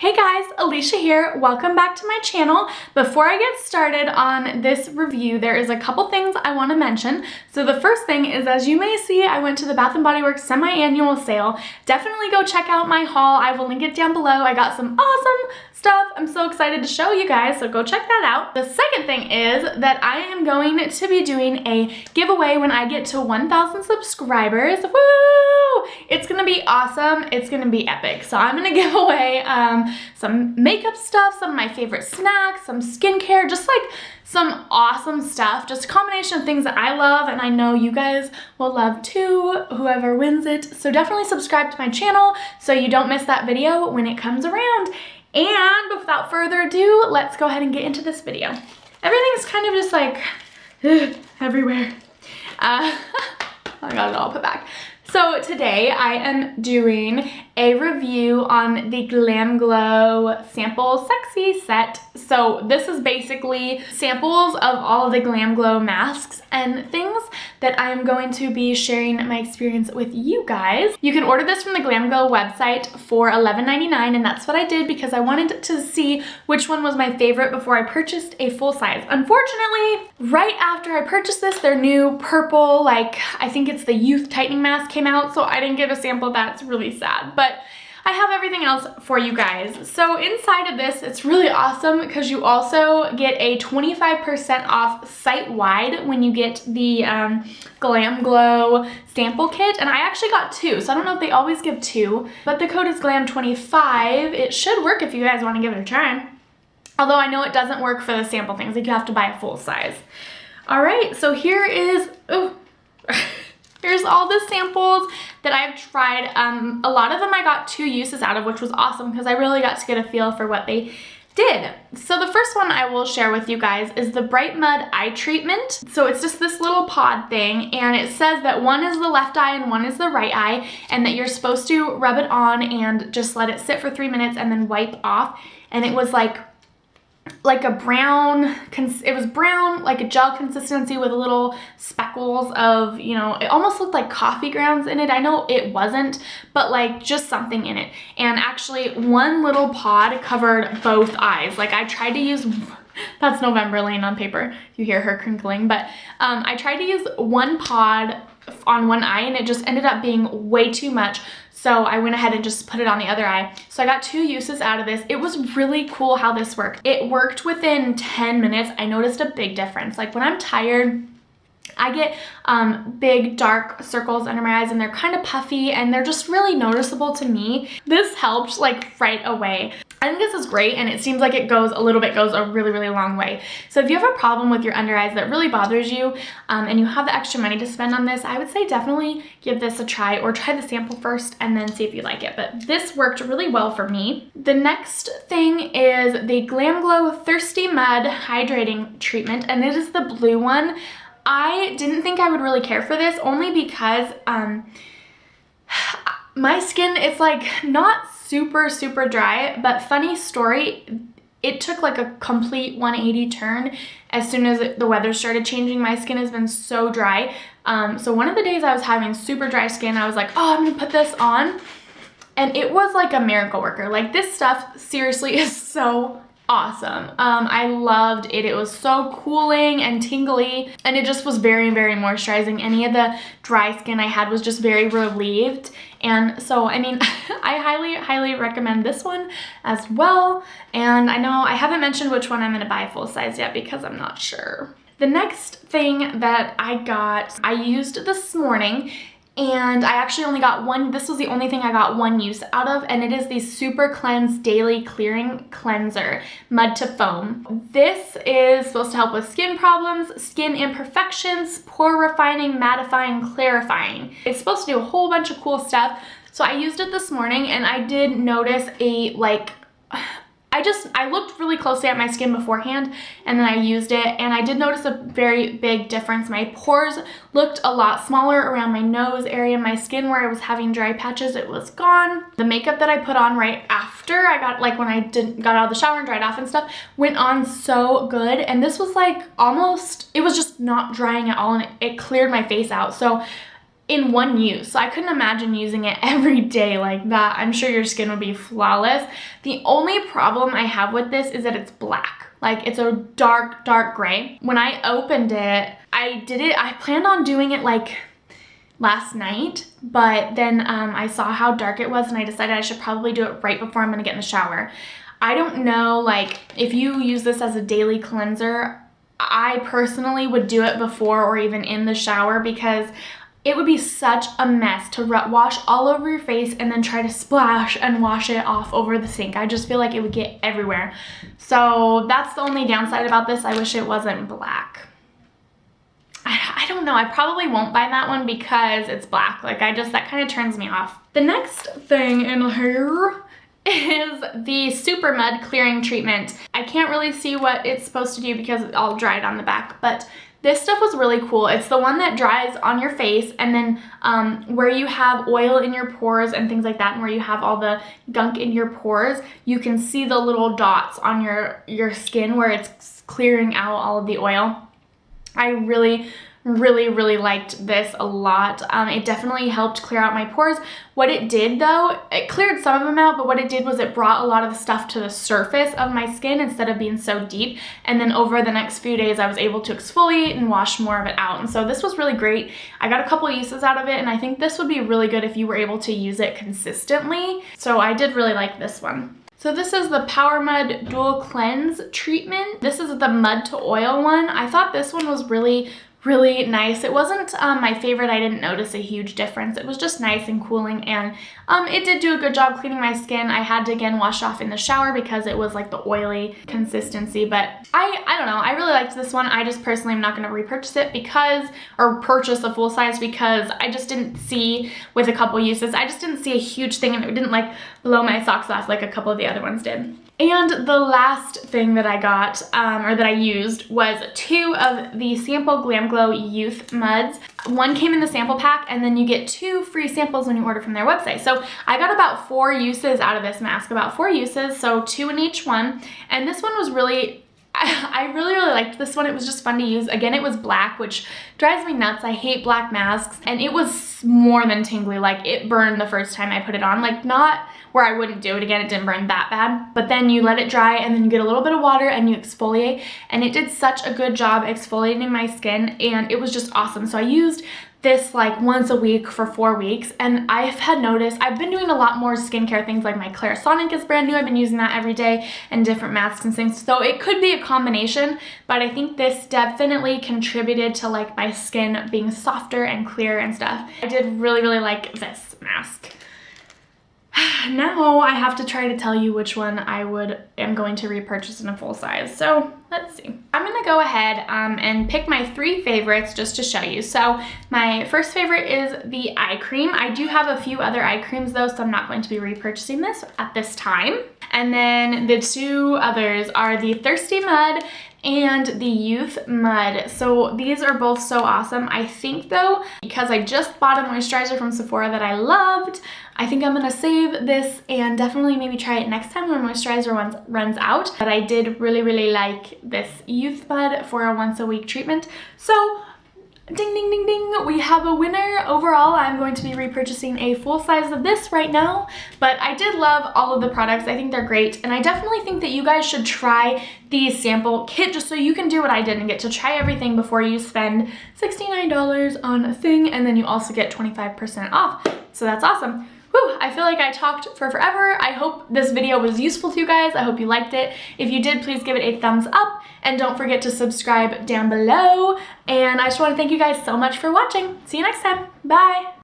Hey guys, Alicia here. Welcome back to my channel. Before I get started on this review, there is a couple things I want to mention. So the first thing is, as you may see, I went to the Bath & Body Works semi-annual sale. Definitely go check out my haul. I will link it down below. I got some awesome stuff. I'm so excited to show you guys, so go check that out. The second thing is that I am going to be doing a giveaway when I get to 1,000 subscribers. Woo! It's gonna be awesome. It's gonna be epic. So I'm gonna give away some makeup stuff, some of my favorite snacks, some skincare, just like some awesome stuff. Just a combination of things that I love and I know you guys will love too, whoever wins it. So definitely subscribe to my channel so you don't miss that video when it comes around. And without further ado, let's go ahead and get into this video. Everything's kind of just like everywhere. I got it all put back. So today I am doing a review on the GLAMGLOW Sample Sexy set. So this is basically samples of all of the GLAMGLOW masks and things that I'm going to be sharing my experience with you guys. You can order this from the GLAMGLOW website for $11.99, and that's what I did because I wanted to see which one was my favorite before I purchased a full size. Unfortunately, right after I purchased this, their new purple, like I think it's the Youth Tightening Mask came out, so I didn't get a sample. That's really sad, but I have everything else for you guys. So inside of this, it's really awesome because you also get a 25% off site-wide when you get the GLAMGLOW sample kit, and I actually got two, so I don't know if they always give two, but the code is GLAM25. It should work if you guys want to give it a try. Although I know it doesn't work for the sample things, like you have to buy a full size. All right, so here is, here's all the samples that I've tried. A lot of them I got 2 uses out of, which was awesome because I really got to get a feel for what they did. So the first one I will share with you guys is the BRIGHTMUD eye treatment. So it's just this little pod thing, and it says that one is the left eye and one is the right eye, and that you're supposed to rub it on and just let it sit for 3 minutes and then wipe off. And it was like a brown, it was brown, like a gel consistency with little speckles of, you know, it almost looked like coffee grounds in it. I know it wasn't, but like just something in it. And actually one little pod covered both eyes. Like I tried to use, that's November laying on paper. You hear her crinkling, but I tried to use one pod on one eye and it just ended up being way too much. So I went ahead and just put it on the other eye. So I got 2 uses out of this. It was really cool how this worked. It worked within 10 minutes. I noticed a big difference. Like when I'm tired, I get big dark circles under my eyes and they're kind of puffy and they're just really noticeable to me. This helped like right away. I think this is great, and it seems like it goes a really, really long way. So if you have a problem with your under eyes that really bothers you and you have the extra money to spend on this, I would say definitely give this a try, or try the sample first and then see if you like it. But this worked really well for me. The next thing is the GLAMGLOW THIRSTYMUD Hydrating Treatment, and it is the blue one. I didn't think I would really care for this only because my skin, it's like not super dry, but funny story, it took like a complete 180 turn as soon as the weather started changing. My skin has been so dry. So one of the days I was having super dry skin, I was like, oh, I'm gonna put this on, and it was like a miracle worker. Like this stuff seriously is so awesome. I loved it. It was so cooling and tingly, and it just was very moisturizing. Any of the dry skin I had was just very relieved. And so, I mean, I highly recommend this one as well. And I know I haven't mentioned which one I'm going to buy full size yet because I'm not sure. The next thing that I used this morning, and I actually only got one. This was the only thing I got 1 use out of, and it is the Super Cleanse Daily Clearing Cleanser Mud to Foam. This is supposed to help with skin problems, skin imperfections, pore refining, mattifying, clarifying. It's supposed to do a whole bunch of cool stuff. So I used it this morning, and I did notice a I looked really closely at my skin beforehand, and then I used it, and I did notice a very big difference. My pores looked a lot smaller around my nose area. My skin where I was having dry patches, it was gone. The makeup that I put on right after I got, like when I got out of the shower and dried off and stuff, went on so good. And this was like almost, it was just not drying at all, and it cleared my face out. So in one use. So I couldn't imagine using it every day like that. I'm sure your skin would be flawless. The only problem I have with this is that it's black. Like it's a dark, dark gray. When I opened it, I planned on doing it like last night, but then I saw how dark it was and I decided I should probably do it right before I'm gonna get in the shower. I don't know, like if you use this as a daily cleanser, I personally would do it before or even in the shower because it would be such a mess to wash all over your face and then try to splash and wash it off over the sink. I just feel like it would get everywhere. So that's the only downside about this. I wish it wasn't black. I don't know, I probably won't buy that one because it's black. Like that kind of turns me off. The next thing in here is the SUPERMUD clearing treatment. I can't really see what it's supposed to do because it's all dried on the back, but this stuff was really cool. It's the one that dries on your face and then where you have oil in your pores and things like that and where you have all the gunk in your pores, you can see the little dots on your skin where it's clearing out all of the oil. I really liked this a lot. It definitely helped clear out my pores. What it did though, it cleared some of them out, but what it did was it brought a lot of the stuff to the surface of my skin instead of being so deep. And then over the next few days, I was able to exfoliate and wash more of it out. And so this was really great. I got a couple uses out of it, and I think this would be really good if you were able to use it consistently. So I did really like this one. So this is the POWERMUD Dual Cleanse Treatment. This is the mud to oil one. I thought this one was really nice. It wasn't my favorite. I didn't notice a huge difference. It was just nice and cooling, and it did do a good job cleaning my skin. I had to again wash off in the shower because it was like the oily consistency, but I don't know. I really liked this one. I just personally am not going to repurchase it or purchase a full size because I just didn't see, with a couple uses, I just didn't see a huge thing, and it didn't like blow my socks off like a couple of the other ones did. And the last thing that I got, or that I used, was 2 of the sample GLAMGLOW YOUTHMUDs. One came in the sample pack, and then you get 2 free samples when you order from their website. So I got about 4 uses out of this mask, about 4 uses, so 2 in each one. And this one was I really liked this one. It was just fun to use. Again, it was black, which drives me nuts. I hate black masks, and it was more than tingly. Like, it burned the first time I put it on. Like, not where I wouldn't do it again. It didn't burn that bad, but then you let it dry and then you get a little bit of water and you exfoliate, and it did such a good job exfoliating my skin, and it was just awesome. So I used this like once a week for 4 weeks, and I've been doing a lot more skincare things, like my Clarisonic is brand new. I've been using that every day, and different masks and things. So it could be a combination, but I think this definitely contributed to like my skin being softer and clear and stuff. I did really like this mask. Now I have to try to tell you which one I am going to repurchase in a full size. So let's see. I'm gonna go ahead and pick my 3 favorites just to show you. So my first favorite is the eye cream. I do have a few other eye creams though, so I'm not going to be repurchasing this at this time. And then the 2 others are the THIRSTYMUD and the YOUTHMUD. So these are both so awesome. I think though, because I just bought a moisturizer from Sephora that I loved, I think I'm gonna save this and definitely maybe try it next time when moisturizer runs out. But I did really like this YOUTHMUD for a once a week treatment. So ding ding ding ding, we have a winner. Overall, I'm going to be repurchasing a full size of this right now, but I did love all of the products. I think they're great, and I definitely think that you guys should try the sample kit just so you can do what I did and get to try everything before you spend $69 on a thing, and then you also get 25% off. So that's awesome. Whew, I feel like I talked for forever. I hope this video was useful to you guys. I hope you liked it. If you did, please give it a thumbs up, and don't forget to subscribe down below. And I just want to thank you guys so much for watching. See you next time. Bye.